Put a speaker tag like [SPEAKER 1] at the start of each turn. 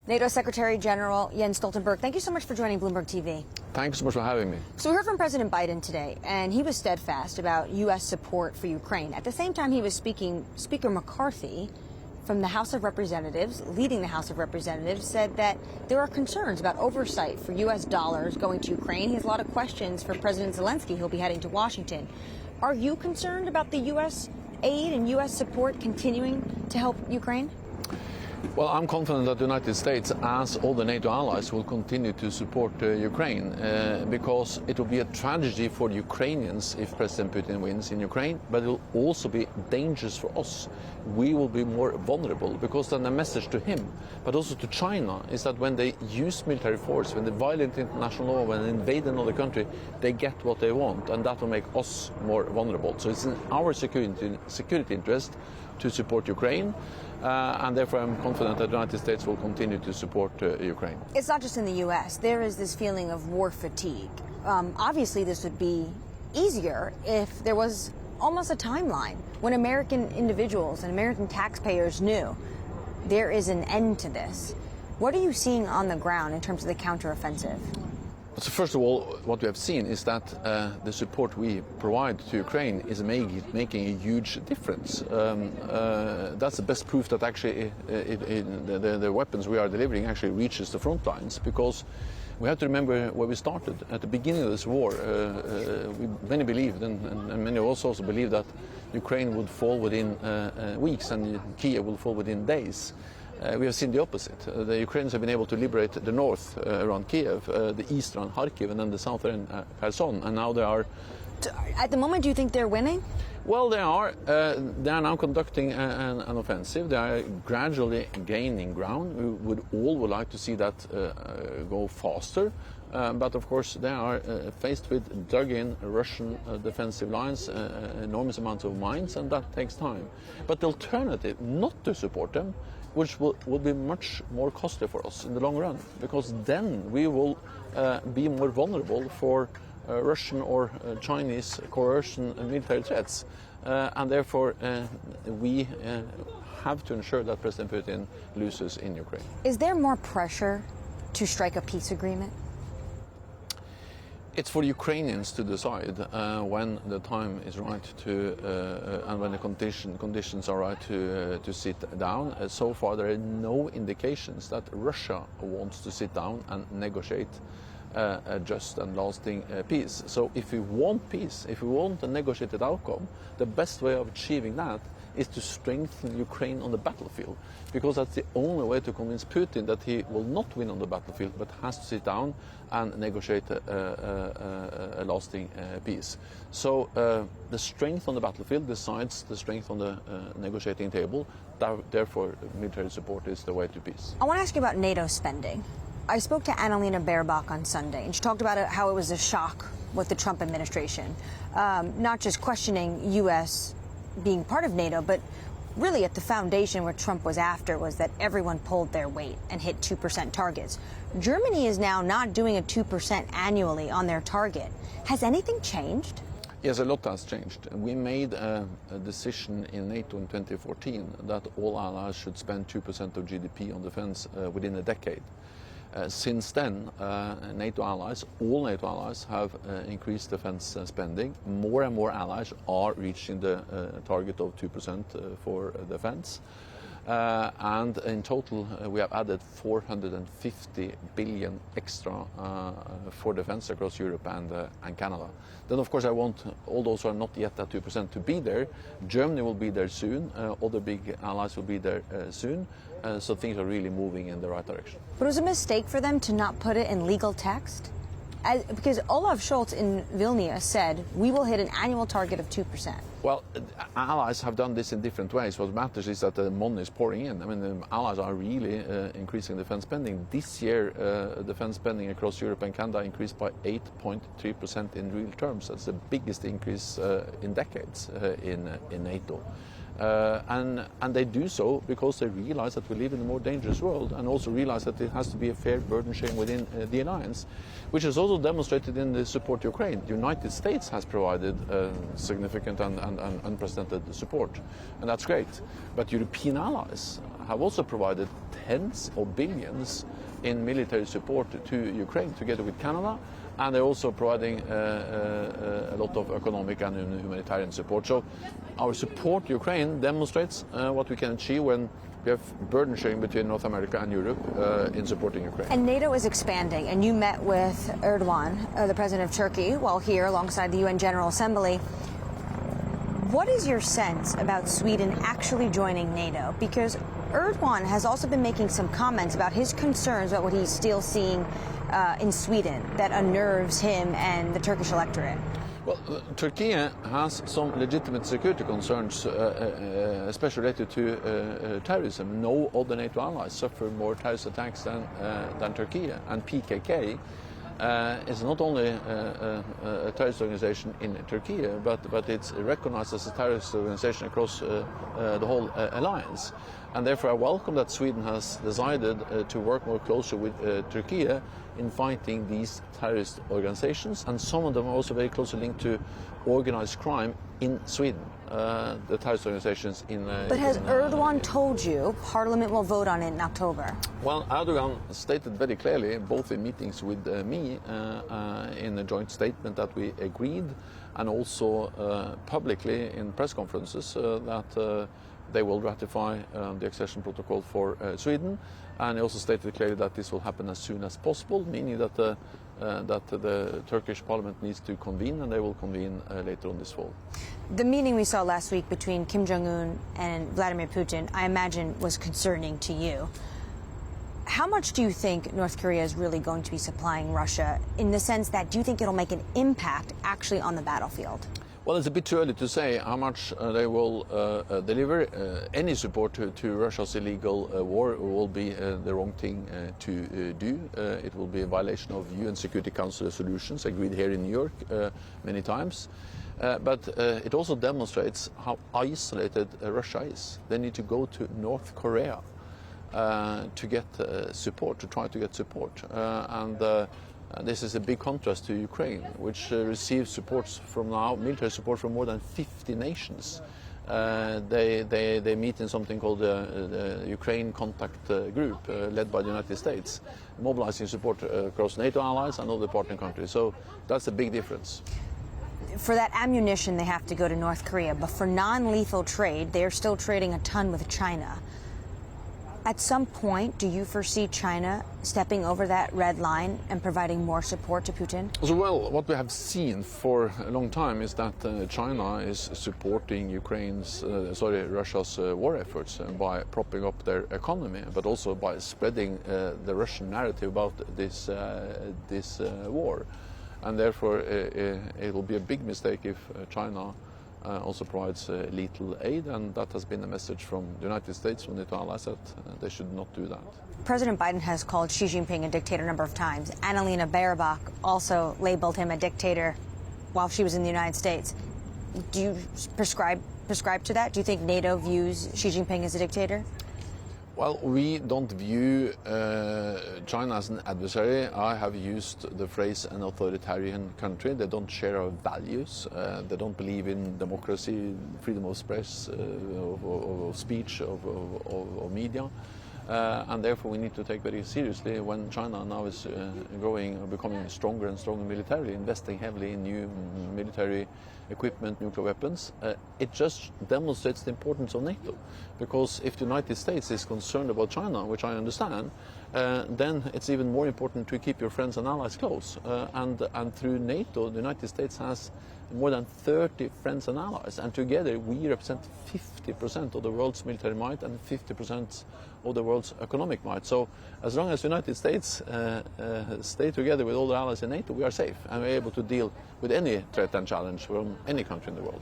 [SPEAKER 1] NATO Secretary General Jens Stoltenberg, thank you so much for joining Bloomberg TV.
[SPEAKER 2] Thanks so much for having me.
[SPEAKER 1] So we heard from President Biden today, and he was steadfast about U.S. support for Ukraine. At the same time, he was speaking, Speaker McCarthy from the House of Representatives, leading the House of Representatives, said that there are concerns about oversight for U.S. dollars going to Ukraine. He has a lot of questions for President Zelensky. He'll be heading to Washington. Are you concerned about the U.S. aid and U.S. support continuing to help Ukraine?
[SPEAKER 2] Well, I'm confident that the United States, as all the NATO allies, will continue to support Ukraine because it will be a tragedy for Ukrainians if President Putin wins in Ukraine, but it will also be dangerous for us. We will be more vulnerable because then the message to him, but also to China, is that when they use military force, when they violate international law, when they invade another country, they get what they want, and that will make us more vulnerable. So it's in our security interest to support Ukraine. And therefore I'm confident that the United States will continue to support Ukraine.
[SPEAKER 1] It's not just in the U.S. There is this feeling of war fatigue. Obviously, this would be easier if there was almost a timeline when American individuals and American taxpayers knew there is an end to this. What are you seeing on the ground in terms of the counteroffensive?
[SPEAKER 2] So first of all, what we have seen is that the support we provide to Ukraine is making a huge difference. That's the best proof that actually the weapons we are delivering actually reaches the front lines, because we have to remember where we started. At the beginning of this war, many believed, and many of us also believed, that Ukraine would fall within weeks and Kiev will fall within days. We have seen the opposite. The Ukrainians have been able to liberate the north around Kiev, the east around Kharkiv, and then the south around Kherson. And now they are...
[SPEAKER 1] At the moment, do you think they're winning?
[SPEAKER 2] Well, they are. They are now conducting an offensive. They are gradually gaining ground. We would like to see that go faster. But of course, they are faced with dug-in Russian defensive lines, enormous amounts of mines, and that takes time. But the alternative, not to support them, which will be much more costly for us in the long run, because then we will be more vulnerable for Russian or Chinese coercion and military threats. And therefore, we have to ensure that President Putin loses in Ukraine.
[SPEAKER 1] Is there more pressure to strike a peace agreement?
[SPEAKER 2] It's for Ukrainians to decide when the time is right to, and when the conditions are right to sit down. So far, there are no indications that Russia wants to sit down and negotiate a just and lasting peace. So if we want peace, if we want a negotiated outcome, the best way of achieving that is to strengthen Ukraine on the battlefield, because that's the only way to convince Putin that he will not win on the battlefield, but has to sit down and negotiate a lasting peace. So the strength on the battlefield decides the strength on the negotiating table. Therefore, military support is the way to peace.
[SPEAKER 1] I want to ask you about NATO spending. I spoke to Annalena Baerbock on Sunday, and she talked about how it was a shock with the Trump administration, not just questioning U.S. being part of NATO, but really at the foundation where Trump was after was that everyone pulled their weight and hit 2% targets. Germany is now not doing a 2% annually on their target. Has anything changed?
[SPEAKER 2] Yes, a lot has changed. We made a decision in NATO in 2014 that all allies should spend 2% of GDP on defense within a decade. Since then, NATO allies, all NATO allies, have increased defense spending. More and more allies are reaching the target of 2% for defense. And in total, we have added 450 billion extra for defense across Europe and Canada. Then, of course, I want all those who are not yet at 2% to be there. Germany will be there soon. Other big allies will be there soon. So things are really moving in the right direction.
[SPEAKER 1] But it was a mistake for them to not put it in legal text? Because Olaf Scholz in Vilnius said, we will hit an annual target of 2%.
[SPEAKER 2] Well, allies have done this in different ways. What matters is that the money is pouring in. I mean, the allies are really increasing defense spending. This year, defense spending across Europe and Canada increased by 8.3% in real terms. That's the biggest increase in decades in NATO. And they do so because they realize that we live in a more dangerous world, and also realize that it has to be a fair burden sharing within the alliance, which is also demonstrated in the support to Ukraine. The United States has provided significant and unprecedented support, and that's great. But European allies have also provided tens of billions in military support to Ukraine, together with Canada, and they're also providing a lot of economic and humanitarian support. So our support to Ukraine demonstrates what we can achieve when we have burden sharing between North America and Europe in supporting Ukraine.
[SPEAKER 1] And NATO is expanding, and you met with Erdogan, the president of Turkey, while here alongside the UN General Assembly. What is your sense about Sweden actually joining NATO? Because Erdogan has also been making some comments about his concerns about what he's still seeing in Sweden that unnerves him and the Turkish electorate.
[SPEAKER 2] Well, Turkey has some legitimate security concerns, especially related to terrorism. No other NATO allies suffer more terrorist attacks than Turkey, and PKK is not only a terrorist organization in Turkey, but it's recognized as a terrorist organization across the whole alliance. And therefore I welcome that Sweden has decided to work more closely with Turkey in fighting these terrorist organizations, and some of them are also very closely linked to organized crime in Sweden, the terrorist organizations in...
[SPEAKER 1] But has Erdogan told you Parliament will vote on it in October?
[SPEAKER 2] Well, Erdogan stated very clearly, both in meetings with me, in a joint statement that we agreed, and also publicly in press conferences, that they will ratify the accession protocol for Sweden, and he also stated clearly that this will happen as soon as possible, meaning that the Turkish parliament needs to convene, and they will convene later on this fall.
[SPEAKER 1] The meeting we saw last week between Kim Jong-un and Vladimir Putin, I imagine, was concerning to you. How much do you think North Korea is really going to be supplying Russia, in the sense that do you think it'll make an impact actually on the battlefield?
[SPEAKER 2] Well, it's a bit too early to say how much they will deliver. Any support to Russia's illegal war will be the wrong thing to do. It will be a violation of UN Security Council resolutions agreed here in New York many times. But it also demonstrates how isolated Russia is. They need to go to North Korea to get support, to try to get support. This is a big contrast to Ukraine, which receives military support from more than 50 nations. They meet in something called the Ukraine Contact Group, led by the United States, mobilizing support across NATO allies and other partner countries. So that's a big difference.
[SPEAKER 1] For that ammunition, they have to go to North Korea, but for non-lethal trade, they're still trading a ton with China. At some point, do you foresee China stepping over that red line and providing more support to Putin?
[SPEAKER 2] Well, what we have seen for a long time is that China is supporting Russia's war efforts by propping up their economy, but also by spreading the Russian narrative about this war. And therefore, it will be a big mistake if China also provides lethal aid, and that has been a message from the United States, from NATO allies, that they should not do that.
[SPEAKER 1] President Biden has called Xi Jinping a dictator a number of times. Annalena Baerbock also labeled him a dictator while she was in the United States. Do you prescribe to that? Do you think NATO views Xi Jinping as a dictator?
[SPEAKER 2] Well, we don't view China as an adversary. I have used the phrase an authoritarian country. They don't share our values. They don't believe in democracy, freedom of press, of speech, of media. And therefore we need to take very seriously when China now is becoming stronger and stronger militarily, investing heavily in new military equipment, nuclear weapons. It just demonstrates the importance of NATO, because if the United States is concerned about China, which I understand, then it's even more important to keep your friends and allies close. And through NATO, the United States has more than 30 friends and allies, and together we represent 50% of the world's military might and 50% of the world's economic might. So as long as the United States stay together with all the allies in NATO, we are safe, and we're able to deal with any threat and challenge from any country in the world.